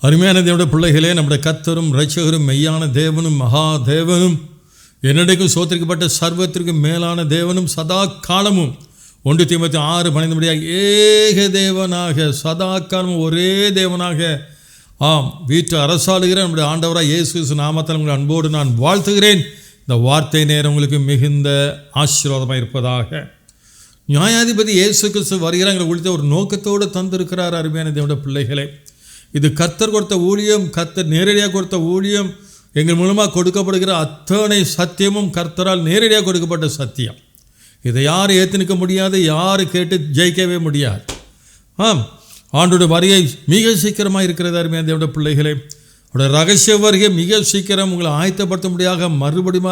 அருமையான தேவனுடைய பிள்ளைகளே, நம்முடைய கர்த்தரும் இரட்சகரும் மெய்யான தேவனும் மகா தேவனும் என்னடைக்கும் சோத்திரிக்கப்பட்ட சர்வத்திற்கு மேலான தேவனும் சதா காலமும் 1 தீமோத்தேயு 6:12 ஏக தேவனாக சதா காலமும் ஒரே தேவனாக வீட்டு அரசாளுகிற நம்முடைய ஆண்டவராக இயேசு கிறிஸ்து நாமத்தில் உங்கள் அன்போடு நான் வாழ்த்துகிறேன். இந்த வார்த்தை நேரம் உங்களுக்கு மிகுந்த ஆசீர்வாதமாக இருப்பதாக. நியாயாதிபதி இயேசு கிறிஸ்து வருகிறாங்க உள்ளிட்ட ஒரு நோக்கத்தோடு தந்திருக்கிறார். அருமையான தேவனுடைய பிள்ளைகளை, இது கர்த்தர் கொடுத்த ஊழியம், கர்த்தர் நேரடியாக கொடுத்த ஊழியம். எங்கள் மூலமாக கொடுக்கப்படுகிற அத்தனை சத்தியமும் கர்த்தரால் நேரடியாக கொடுக்கப்பட்ட சத்தியம். இதை யார் ஏற்று நிற்க முடியாது, யார் கேட்டு ஜெயிக்கவே முடியாது. ஆண்டோடைய வருகை மிக சீக்கிரமாக இருக்கிறது. அருமையான தேவனுடைய பிள்ளைகளே, அவருடைய ரகசிய வருகை மிக சீக்கிரம் உங்களை ஆயத்தப்படுத்த முடியாத மறுபடியும்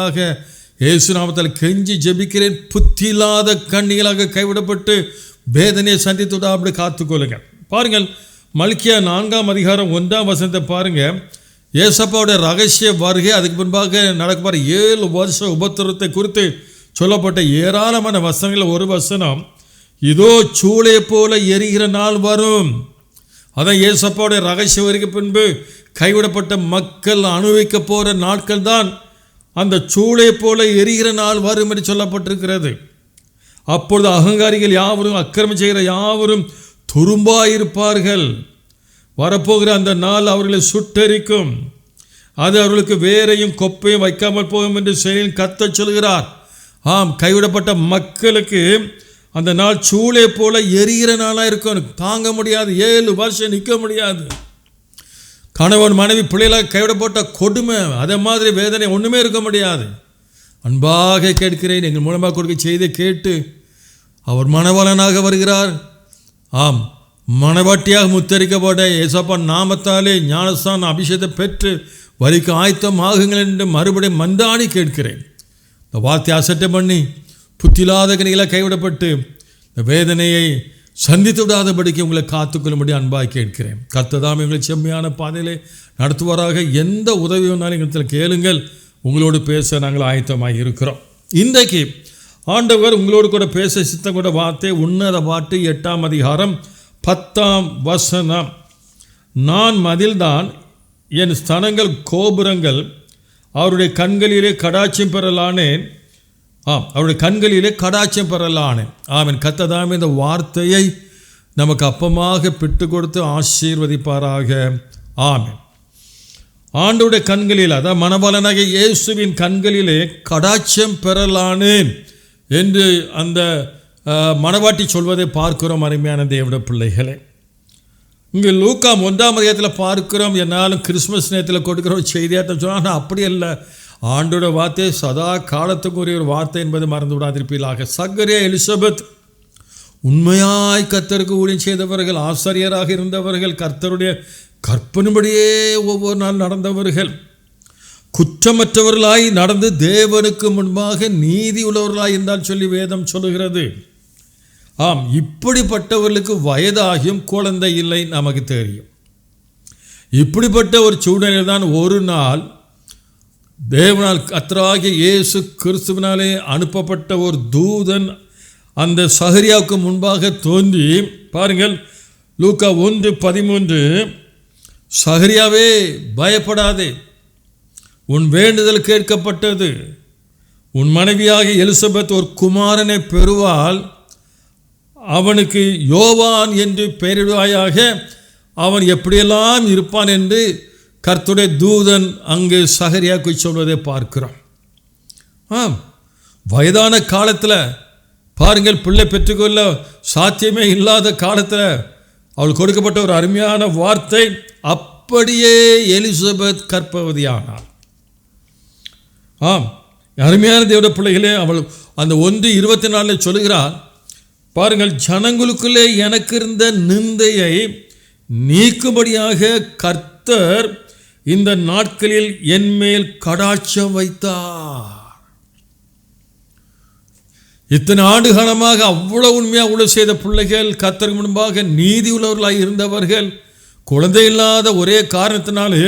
இயேசு நாமத்தில் கெஞ்சி ஜெபிக்கிறேன். புத்தி இல்லாத கண்ணிகளாக கைவிடப்பட்டு வேதனையை சந்தித்துவிட அப்படி காத்துக்கொள்ளுங்கள். பாருங்கள், மல்கியா 4:1 பாருங்கள். ஏசப்பாவுடைய ரகசிய வருகை, அதுக்கு முன்பாக நடக்கப்பார் 7 வருஷ உபத்திரத்தை குறித்து சொல்லப்பட்ட ஏராளமான வசனங்கள் ஒரு வசனம், இதோ சூளை போல எரிகிற நாள் வரும். அதான் ஏசப்பாவுடைய ரகசிய வருகை பின்பு கைவிடப்பட்ட மக்கள் அனுபவிக்க போகிற நாட்கள் தான் அந்த சூளை போல எரிகிற நாள் வரும் என்று சொல்லப்பட்டிருக்கிறது. அப்பொழுது அகங்காரிகள் யாவரும், அக்கிரமம் செய்கிற யாவரும் துரும்பாயிருப்பார்கள். வரப்போகிற அந்த நாள் அவர்களை சுட்டெரிக்கும். அது அவர்களுக்கு வேரையும் கொப்பையும் வைக்காமல் போகும் என்று செயல் கர்த்தர் சொல்கிறார். கைவிடப்பட்ட மக்களுக்கு அந்த நாள் சூளை போல எரிகிற நாளாக இருக்கும். தாங்க முடியாது, 7 வருஷம் நிற்க முடியாது. கணவன் மனைவி பிள்ளைகளாக கைவிடப்பட்ட கொடுமை, அதே மாதிரி வேதனை ஒன்றுமே இருக்க முடியாது. அன்பாக கேட்கிறேன், எங்கள் மூலமாக கொடுக்க செய்தி கேட்டு அவர் மணவாளனாக வருகிறார். மணவாட்டியாக முத்தரிக்கப்பட்ட ஏசப்பா நாமத்தாலே ஞானஸ்தான அபிஷேகத்தை பெற்று வரிக்கு ஆயத்தம் ஆகுங்கள் என்று மறுபடியும் மன்றாடி கேட்கிறேன். இந்த வார்த்தை அசட்டை பண்ணி புத்தியில்லாத கனிகளாக கைவிடப்பட்டு இந்த வேதனையை சந்தித்து விடாதபடிக்கு உங்களை காத்துக்கொள்ளும்படி அன்பாக கேட்கிறேன். கர்த்தர் எங்களை செம்மையான பாதையிலே நடத்துவாராக. எந்த உதவி வேணாலும் எங்களிடத்தில் கேளுங்கள், உங்களோடு பேச நாங்கள் ஆயத்தமாக இருக்கிறோம். இன்றைக்கு ஆண்டவர் உங்களோடு கூட பேச சித்தம் கூட வார்த்தை உன்னத பாட்டு 8:10. நான் மதில்தான், என் ஸ்தனங்கள் கோபுரங்கள், அவருடைய கண்களிலே கடாட்சியம் பெறலானேன். அவருடைய கண்களிலே கடாட்சியம் பெறலானேன். ஆமென். கர்த்தர் இந்த வார்த்தையை நமக்கு அப்பமாக பிட்டு கொடுத்து ஆசீர்வதிப்பாராக. ஆமென். ஆண்டவருடைய கண்களில், அதாவது மணவாளனாகிய இயேசுவின் கண்களிலே கடாட்சியம் பெறலானேன் என்று அந்த மணவாட்டி சொல்வதை பார்க்கிறோம். அருமையான தேவனுடைய பிள்ளைகளே, இங்கே லூக்கா 1 பார்க்கிறோம். என்னாலும் கிறிஸ்மஸ் நேரத்தில் கொடுக்குற ஒரு செய்தியாக சொன்னால் அப்படி அல்ல. ஆண்டோட வார்த்தை சதா காலத்துக்குரிய ஒரு வார்த்தை என்பதை மறந்து விடாதிருப்பீர்களாக. சக்கரியா எலிசபெத் உண்மையாய் கர்த்தருக்கு ஊழியம் செய்தவர்கள், ஆசாரியராக இருந்தவர்கள், கர்த்தருடைய கற்பனைபடியே ஒவ்வொரு நாள் நடந்தவர்கள், குற்றமற்றவர்களாய் நடந்து தேவனுக்கு முன்பாக நீதி உள்ளவர்களாய் இருந்தால் சொல்லி வேதம் சொல்லுகிறது. இப்படிப்பட்டவர்களுக்கு வயதாகியும் குழந்தை இல்லை, நமக்கு தெரியும். இப்படிப்பட்ட ஒரு சூழ்நிலையில் தான் ஒரு நாள் தேவனால் கர்த்தராகிய இயேசு கிறிஸ்துவினாலே அனுப்பப்பட்ட ஒரு தூதன் அந்த சகரியாவுக்கு முன்பாக தோன்றி, பாருங்கள் லூக்கா 1:13, சகரியாவே பயப்படாதே, உன் வேண்டுதல் கேட்கப்பட்டது, உன் மனைவியாகிய எலிசபெத் ஒரு குமாரனை பெறுவாள், அவனுக்கு யோவான் என்று பெயரிடுவாயாக, அவன் எப்படியெல்லாம் இருப்பான் என்று கர்த்தருடைய தூதன் அங்கு சகரியாவுக்கு சொல்வதை பார்க்கிறோம். வயதான காலத்தில் பாருங்கள், பிள்ளை பெற்றுக்கொள்ள சாத்தியமே இல்லாத காலத்தில் அவள் கொடுக்கப்பட்ட ஒரு அருமையான வார்த்தை, அப்படியே எலிசபெத் கர்ப்பவதியானாள். அருமையான தேவனுடைய பிள்ளைகளே, அவள் அந்த 1:24 சொல்லுகிறார். பாருங்கள், ஜனங்களுக்குள்ளே எனக்கு இருந்த நிந்தையை நீக்கும்படியாக கர்த்தர் இந்த நாட்களில் என் மேல் கடாட்சம் வைத்தார். இத்தனை ஆண்டு காலமாக அவ்வளவு உண்மையாக உள்ள செய்த பிள்ளைகள், கர்த்தருக்கு முன்பாக நீதி உள்ளவர்களாக இருந்தவர்கள், குழந்தை இல்லாத ஒரே காரணத்தினாலே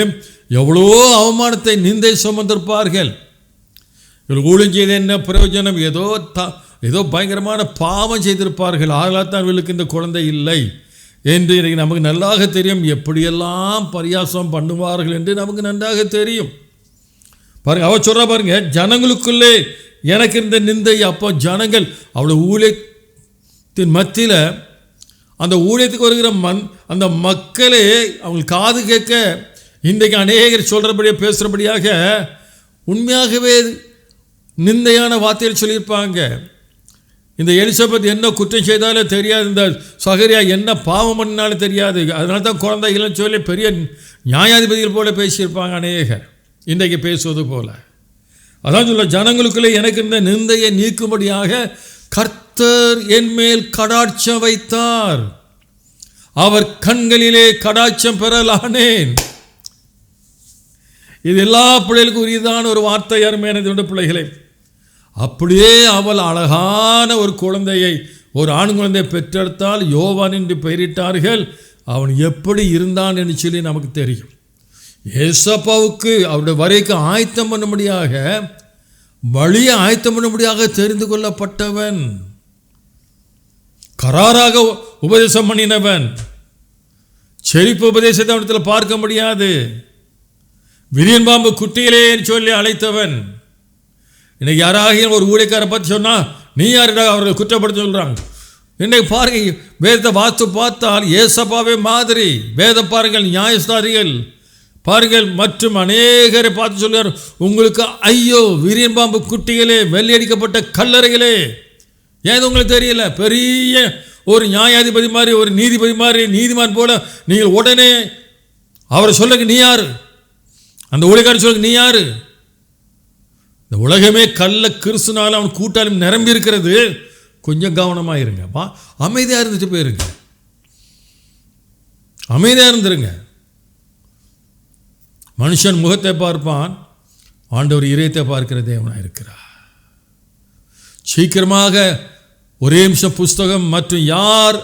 எவ்வளோ அவமானத்தை நிந்தை சுமந்திருப்பார்கள். இவர்கள் ஊழியம் செய்த என்ன பிரயோஜனம்? ஏதோ பயங்கரமான பாவம் செய்திருப்பார்கள். ஆகலாத்தான் இவர்களுக்கு இந்த குழந்தை இல்லை என்று எனக்கு நமக்கு நல்லாக தெரியும். எப்படியெல்லாம் பரியாசம் பண்ணுவார்கள் என்று நமக்கு நன்றாக தெரியும். பாருங்க, அவர் சொல்ற பாருங்க, ஜனங்களுக்குள்ளே எனக்கு இருந்த நிந்தை. அப்போ ஜனங்கள் அவ்வளோ ஊழியத்தின் மத்தியில் அந்த ஊழியத்துக்கு வருகிற அந்த மக்களே அவங்க காது கேட்க இன்றைக்கு அநேகர் சொல்கிறபடியாக பேசுகிறபடியாக உண்மையாகவே நிந்தையான வார்த்தைகள் சொல்லியிருப்பாங்க. இந்த எலிசபெத் என்ன குற்றம் செய்தாலே தெரியாது, இந்த சகரியா என்ன பாவம் பண்ணினாலும் தெரியாது, அதனால தான் குழந்தைகள்னு சொல்லி பெரிய நியாயாதிபதிகள் போல பேசியிருப்பாங்க அநேகர் இன்றைக்கு பேசுவது போல. அதான் சொல்ல, ஜனங்களுக்குள்ளே எனக்கு இருந்த நிந்தையை நீக்கும்படியாக கர்த்தர் என் மேல் கடாட்சம் வைத்தார், அவர் கண்களிலே கடாட்சம் பெறலானேன். இது எல்லா பிள்ளைகளுக்கும் உரியதான ஒரு வார்த்தை. அருமையான பிள்ளைகளே, அப்படியே அவள் அழகான ஒரு குழந்தையை, ஒரு ஆண் குழந்தையை பெற்றெடுத்தால் யோவான் என்று பெயரிட்டார்கள். அவன் எப்படி இருந்தான் என்று சொல்லி நமக்கு தெரியும். ஏசப்பாவுக்கு அவருடைய வரைக்கு ஆயத்தம் பண்ணும்படியாக, வழியை ஆயத்தம் பண்ணும்படியாக தெரிந்து கொள்ளப்பட்டவன், கராராக உபதேசம் பண்ணினவன். செழிப்பு உபதேசத்தை அவனத்தில் பார்க்க முடியாது. விரியன் பாம்பு குட்டியிலே சொல்லி அழைத்தவன். இன்னைக்கு யாராக ஒரு ஊழியக்காரை பற்றி சொன்னால் நீ யாருடா அவர்களை குற்றப்படுத்த சொல்கிறாங்க. இன்றைக்கு பாருங்கள், வேதத்தை வாஸ்து பார்த்தால் ஏசப்பாவே மாதிரி. வேத பாருங்கள், நியாயஸ்தாரிகள் பாருங்கள் மற்றும் அநேகரை பார்த்து சொல்கிறார், உங்களுக்கு ஐயோ விரியன் பாம்பு குட்டிகளே, வெள்ளையடிக்கப்பட்ட கல்லறைகளே. ஏன் உங்களுக்கு தெரியல? பெரிய ஒரு நியாயாதிபதி மாதிரி, ஒரு நீதிபதி மாதிரி, நீதிமான் போல நீங்கள் உடனே அவரை சொல்லுங்க, நீ யாரு? அந்த ஊழியக்காரர் சொல்லுங்க, நீ யாரு? இந்த உலகமே கள்ள கிறிஸ்துனால அவன் கூட்டாளி நிரம்பி இருக்கிறது. கொஞ்சம் கவனமாக இருங்க, அமைதியாக இருந்துட்டு போயிருங்க, அமைதியாக இருந்துருங்க. மனுஷன் முகத்தை பார்ப்பான், ஆண்டவர் இதயத்தை பார்க்கிற தேவனாக இருக்கிறார். சீக்கிரமாக ஒரே நிமிஷம் புஸ்தகம் மற்றும் யார்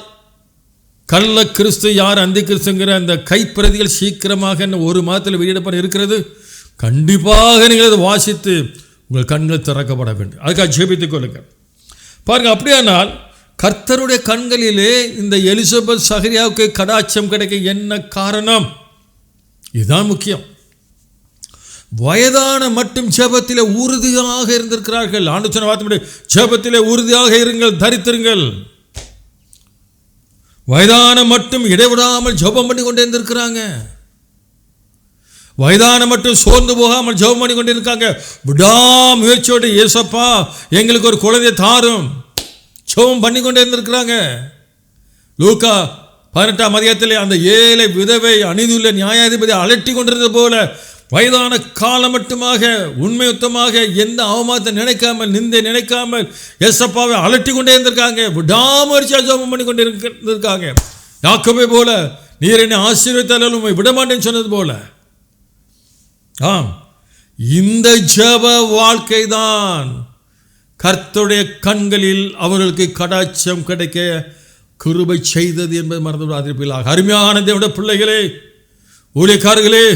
கள்ள கிறிஸ்து யார் அந்தி கிறிஸ்துங்கிற அந்த கைப்பிரதிகள் சீக்கிரமாக ஒரு மாதத்தில் வெளியிடப்பட இருக்கிறது. கண்டிப்பாக நீங்கள் அதை வாசித்து உங்கள் கண்கள் திறக்கப்பட வேண்டும். அதுக்காக ஜெபித்துக் கொள்ளுங்கள். பாருங்கள், அப்படியானால் கர்த்தருடைய கண்களிலே இந்த எலிசபெத் சகரியாவுக்கு கடாட்சம் கிடைக்க என்ன காரணம்? இதுதான் முக்கியம். வயதான மட்டும் ஜெபத்திலே உறுதியாக இருந்திருக்கிறார்கள். ஆண்டு சொன்ன வார்த்தை, ஜெபத்திலே உறுதியாக இருங்கள், தரித்திருங்கள். வயதான மட்டும் இடைவிடாமல் ஜெபம் பண்ணி கொண்டே இருந்திருக்கிறாங்க. வயதான மட்டும் சோர்ந்து போகாமல் ஜெபம் பண்ணி கொண்டு இருக்காங்க. விடாமுயற்சியோடு ஏசப்பா எங்களுக்கு ஒரு குழந்தை தாரும் ஜெபம் பண்ணி கொண்டே இருந்திருக்கிறாங்க. லூக்கா 18ஆம் அதிகாரத்திலே அந்த ஏழை விதவை அநீதியுள்ள நியாயாதிபதி அலட்டி கொண்டிருந்தது போல வயதான காலம் மட்டுமாக உண்மையுத்தமாக எந்த அவமானத்தை நினைக்காமல், நிந்தை நினைக்காமல் ஏசப்பாவை அலட்டி கொண்டே இருந்திருக்காங்க. விடாமுயற்சியாக ஜெபம் பண்ணி கொண்டு இருந்திருக்காங்க. யாக்கோபை போல நீர் என்னை ஆசீர்வதித்தாலும் உம்மை விடமாட்டேன்னு சொன்னது போல. ஆம், இந்த ஜெப வாழ்க்கை தான் கர்த்தருடைய கண்களில் அவர்களுக்கு கடாட்சம் கிடைக்க கிருபை செய்தது என்பது மறந்து விடாதீர்கள். அருமையான தேவனுடைய பிள்ளைகளே, ஊழியக்காரர்களே,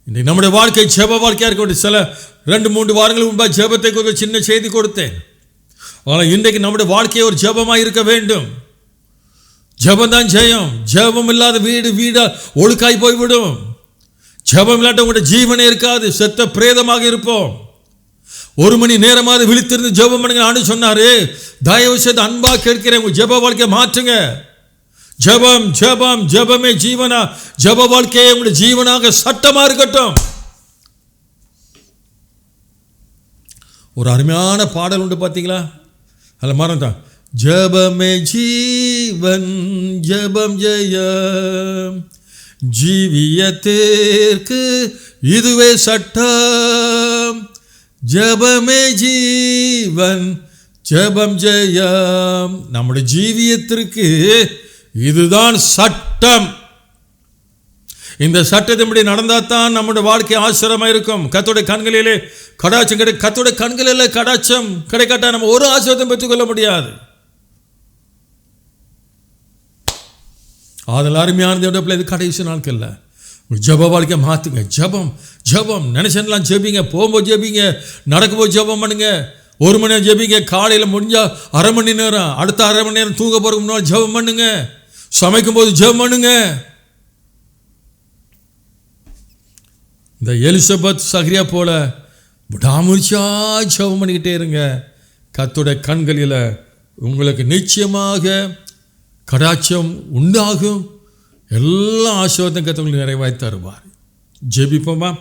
இன்றைக்கு நம்முடைய வாழ்க்கை ஜெப வாழ்க்கையாக இருக்க வேண்டும். சில 2-3 வாரங்கள் முன்பாக ஜெபத்தை கொஞ்சம் சின்ன செய்தி கொடுத்தேன். ஆனால் இன்றைக்கு நம்முடைய வாழ்க்கையை ஒரு ஜெபமாக இருக்க வேண்டும். ஜெபம் தான் ஜெயம். ஜெபம் இல்லாத வீடா ஒழுக்காய் போய்விடும். ஜெபம் இல்லாட்ட உங்களுடைய ஜீவனே இருக்காது, செத்த பிரேதமாக இருப்போம். 1 மணி நேரமாவது விழித்திருந்து ஜெபம் பண்ணுங்க ஆண்டு சொன்னாரு. தயவு செய்து அன்பா கேட்கிறேன், உங்க ஜெப வாழ்க்கையை மாற்றுங்க. ஜெபம் ஜெபம் ஜெபமே ஜீவனா. ஜெப வாழ்க்கையை உங்களுடைய ஜீவனாக சட்டமா இருக்கட்டும். ஒரு அருமையான பாடல் உண்டு, பார்த்தீங்களா? அதில் மறந்துட்டான். ஜெபமே ஜீவன் ஜெபம் ஜெயம், ஜீவியத்திற்கு இதுவே சட்டம். ஜெபமே ஜீவன் ஜெபம் ஜெயம். நம்முடைய ஜீவியத்திற்கு இதுதான் சட்டம். இந்த சட்டத்தின்படி நடந்தால் தான் நம்முடைய வாழ்க்கை ஆசிரமாக இருக்கும். கர்த்தருடைய கண்களிலே கடாட்சம் கிடைக்கும். கர்த்தருடைய கண்களிலே கடாட்சம் கிடைக்காட்டா நம்ம ஒரு ஆசீர்வாதம் பெற்றுக்கொள்ள முடியாது. அதில் அருமையானது இது கடைசி நாட்கள்ல ஜெப வாழ்க்கை மாற்றுங்க. ஜெபம் ஜெபம் நினைச்செல்லாம் ஜெபிங்க. போகும்போது ஜெபிங்க, நடக்கும்போது ஜெபம் பண்ணுங்க. 1 மணி நேரம் ஜெபிங்க. காலையில் முடிஞ்சால் அரை மணி நேரம், அடுத்த அரை மணி நேரம் தூங்க போகிறதுக்கு முன்னால் ஜெபம் பண்ணுங்க. சமைக்கும் போது ஜெபம் பண்ணுங்க. இந்த எலிசபெத் சகரியா போல விடாமுயற்சியா ஜெபம் பண்ணிக்கிட்டே இருங்க. கர்த்தருடைய கண்களில் உங்களுக்கு நிச்சயமாக கடாட்சம் உண்டாகும். எல்லா ஆசீர்வாதத்தையும் கர்த்தர் உங்களுக்கு நிறைவாய் தருவார். ஜெபிப்போமா?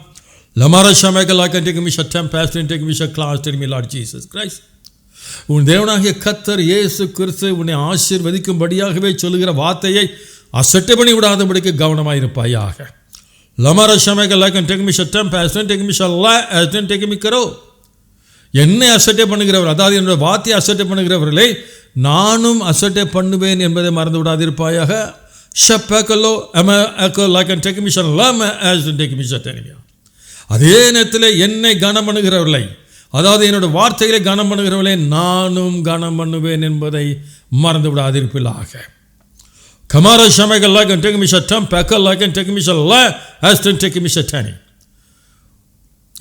Lamara Shamaka like and take me a time pastor and take me a class, tell me Lord Jesus Christ. உன் தேவனாகிய கர்த்தர் இயேசு கிறிஸ்து உன்னை ஆசீர்வதிக்கும்படியாகவே சொல்லுகிற வார்த்தையை அசட்டை பண்ணி விடாதபடிக்கு கவனமாக இருப்பாயாக. Lamara Shamaka like and take me a time pastor and take me a lie as then take me karo. என்னை அசட்டை பண்ணுகிறவர், அதாவது என்னுடைய வார்த்தையை அசட்டை பண்ணுகிறவர்களை நானும் அசட்டை பண்ணுவேன் என்பதை மறந்து விடாதிருப்பாயாக. ஷப்பக்கலோ அம like and take me a llama as then take me a tenimia. அதே நேரத்தில் என்னை கனம் பண்ணுகிறவர்களை, அதாவது என்னோட வார்த்தைகளை கனம் பண்ணுகிறவர்களை நானும் கனம் பண்ணுவேன் என்பதை மறந்து விடாதிருப்பீர்களாக. கமார ஷமைகள் டேக் மிஷ டம் பெக்கல் டேக் மிஷ ல ஆஸ்டன் டேக் மிஷ டனி.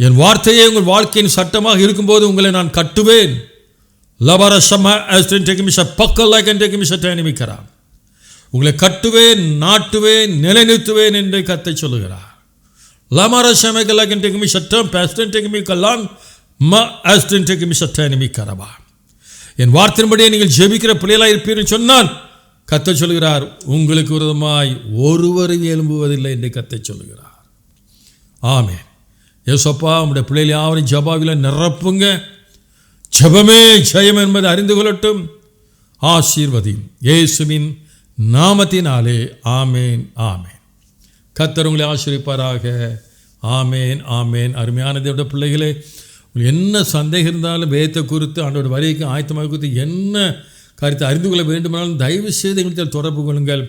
என் வார்த்தையே உங்கள் வாழ்க்கையின் சட்டமாக இருக்கும்போது உங்களை நான் கட்டுவேன். லபர ஷம ஆஸ்டன் டேக் மிஷ பக்கல் டேக் மிஷ டனி மிக்கரா. உங்களை கட்டுவேன், நாட்டுவேன், நிலைநிறுத்துவேன் என்று கர்த்தர் சொல்லுகிறார். Lamara Shamaka like and take me shut down, pastor and take me kalang, ma aston take me shut down, me karaba. என் வார்த்தையின்படியே நீங்கள் ஜெபிக்கிற பிள்ளைகளாக இருப்பீர்கள் சொன்னால் கர்த்தர் சொல்கிறார், உங்களுக்கு விரோதமாய் ஒருவரும் எழும்புவதில்லை என்று கர்த்தர் சொல்கிறார். ஆமென். ஏசப்பா உம்முடைய பிள்ளைகள் யாவரையும் ஜெபாவில நிரப்புங்க. ஜெபமே ஜெயம் என்பதை அறிந்து கொள்ளட்டும். ஆசீர்வதியும் இயேசுவின் நாமத்தினாலே. ஆமென், ஆமென். கர்த்தர் உங்களை ஆசீர்வதிப்பாராக. ஆமேன், ஆமேன். அருமையான தேவனுடைய பிள்ளைகளே, உங்களுக்கு என்ன சந்தேகம் இருந்தாலும் வேதத்தை குறித்து ஆண்டோட வரிக்கு ஆயத்தமாக குறித்து என்ன காரியத்தை அறிந்து கொள்ள வேண்டுமானாலும் தயவு செய்து எங்களுக்கு தொடர்பு கொள்ளுங்கள்.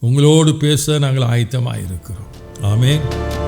உங்களோடு பேச நாங்கள் ஆயத்தமாக இருக்கிறோம். ஆமேன்.